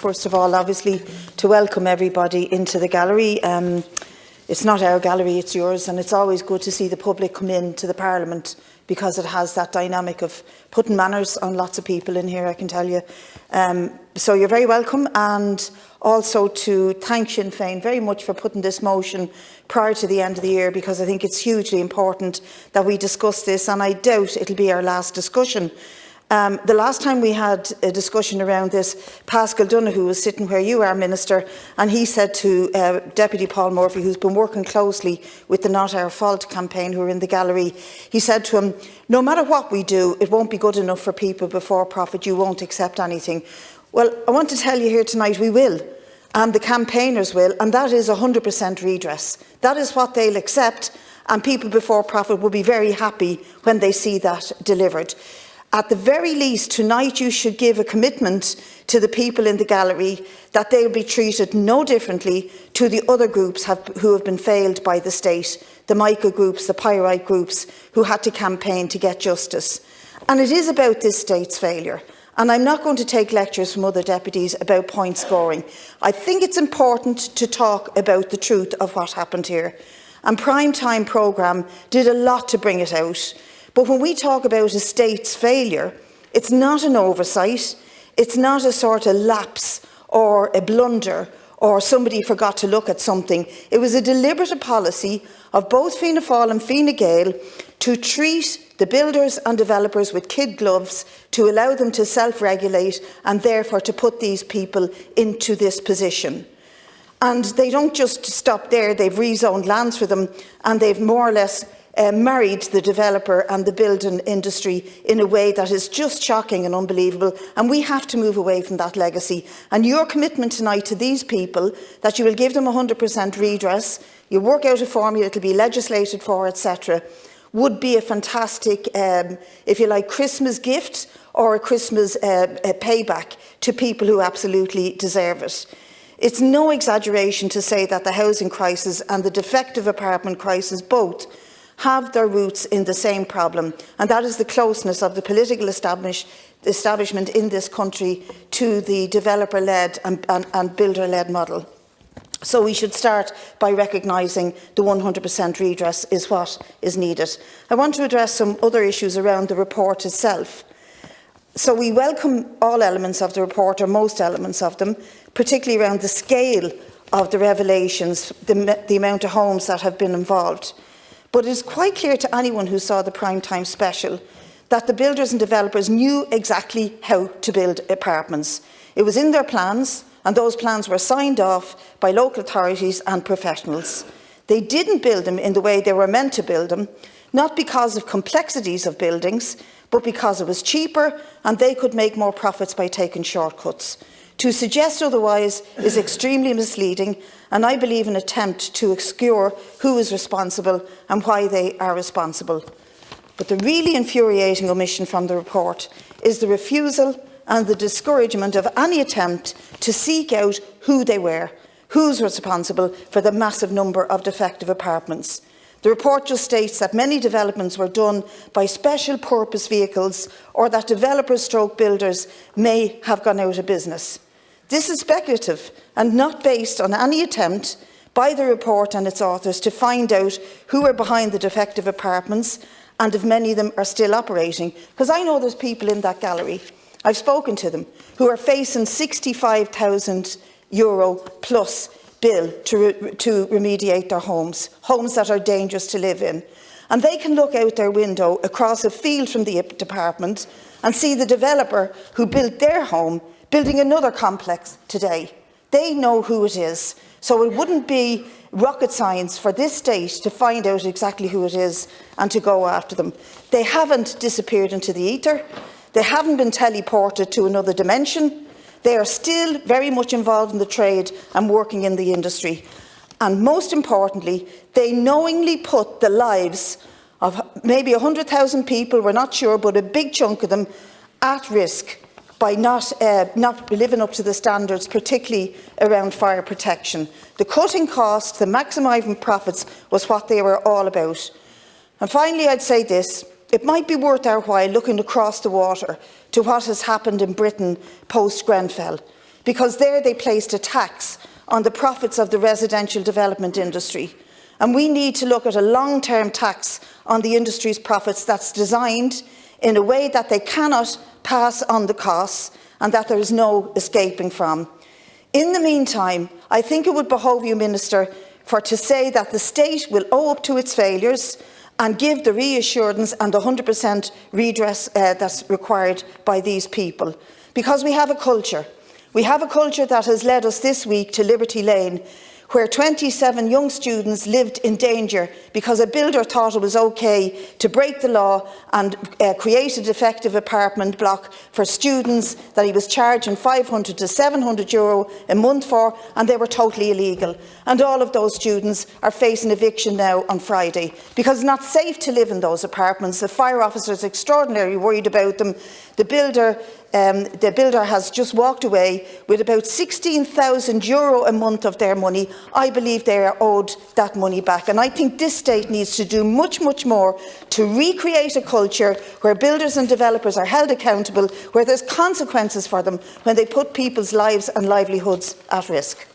first of all, obviously, to welcome everybody into the gallery. It's not our gallery, it's yours, and it's always good to see the public come into the Parliament because it has that dynamic of putting manners on lots of people in here, I can tell you. So you're very welcome, and also to thank Sinn Féin very much for putting this motion prior to the end of the year, because I think it's hugely important that we discuss this, and I doubt it'll be our last discussion. The last time we had a discussion around this, Paschal Donoghue was sitting where you are, Minister, and he said to Deputy Paul Murphy, who's been working closely with the Not Our Fault campaign, who are in the gallery, he said to him, no matter what we do, it won't be good enough for people before profit, you won't accept anything. Well, I want to tell you here tonight, we will, and the campaigners will, and that is 100% redress. That is what they'll accept, and people before profit will be very happy when they see that delivered. At the very least, tonight you should give a commitment to the people in the gallery that they will be treated no differently to the other groups who have been failed by the state, the Mica groups, the Pyrite groups, who had to campaign to get justice. And it is about this state's failure. And I'm not going to take lectures from other deputies about point scoring. I think it's important to talk about the truth of what happened here. And Prime Time programme did a lot to bring it out. But when we talk about a state's failure, it's not an oversight, it's not a sort of lapse or a blunder or somebody forgot to look at something. It was a deliberate policy of both Fianna Fáil and Fine Gael to treat the builders and developers with kid gloves, to allow them to self-regulate and therefore to put these people into this position. And they don't just stop there, they've rezoned lands for them, and they've more or less married the developer and the building industry in a way that is just shocking and unbelievable, and we have to move away from that legacy. And your commitment tonight to these people, that you will give them 100% redress, you work out a formula, it will be legislated for, etc., would be a fantastic, if you like, Christmas gift or a Christmas payback to people who absolutely deserve it. It's no exaggeration to say that the housing crisis and the defective apartment crisis both have their roots in the same problem, and that is the closeness of the political establishment in this country to the developer-led and builder-led model. So we should start by recognising the 100% redress is what is needed. I want to address some other issues around the report itself. So we welcome all elements of the report, or most elements of them, particularly around the scale of the revelations, the amount of homes that have been involved. But it is quite clear to anyone who saw the Prime Time special that the builders and developers knew exactly how to build apartments. It was in their plans, and those plans were signed off by local authorities and professionals. They didn't build them in the way they were meant to build them, not because of complexities of buildings, but because it was cheaper and they could make more profits by taking shortcuts. To suggest otherwise is extremely misleading, and I believe an attempt to obscure who is responsible and why they are responsible. But the really infuriating omission from the report is the refusal and the discouragement of any attempt to seek out who they were, who's responsible for the massive number of defective apartments. The report just states that many developments were done by special purpose vehicles, or that developers stroke builders may have gone out of business. This is speculative and not based on any attempt by the report and its authors to find out who are behind the defective apartments and if many of them are still operating. Because I know there's people in that gallery, I've spoken to them, who are facing €65,000 plus bill to remediate their homes that are dangerous to live in. And they can look out their window across a field from the department and see the developer who built their home building another complex today. They know who it is. So it wouldn't be rocket science for this state to find out exactly who it is and to go after them. They haven't disappeared into the ether. They haven't been teleported to another dimension. They are still very much involved in the trade and working in the industry. And most importantly, they knowingly put the lives of maybe 100,000 people, we're not sure, but a big chunk of them at risk by not living up to the standards, particularly around fire protection. The cutting costs, the maximising profits was what they were all about. And finally, I'd say this. It might be worth our while looking across the water to what has happened in Britain post-Grenfell. because there they placed a tax on the profits of the residential development industry. And we need to look at a long-term tax on the industry's profits that's designed in a way that they cannot pass on the costs and that there is no escaping from. In the meantime, I think it would behove you, Minister, to say that the state will owe up to its failures and give the reassurance and the 100% redress that's required by these people. Because we have a culture. We have a culture that has led us this week to Liberty Lane, where 27 young students lived in danger because a builder thought it was okay to break the law and create a defective apartment block for students that he was charging €500 to €700 a month for, and they were totally illegal. And all of those students are facing eviction now on Friday because it's not safe to live in those apartments. The fire officer is extraordinarily worried about them. The builder has just walked away with about €16,000 a month of their money. I believe they are owed that money back. And I think this state needs to do much, much more to recreate a culture where builders and developers are held accountable, where there's consequences for them when they put people's lives and livelihoods at risk.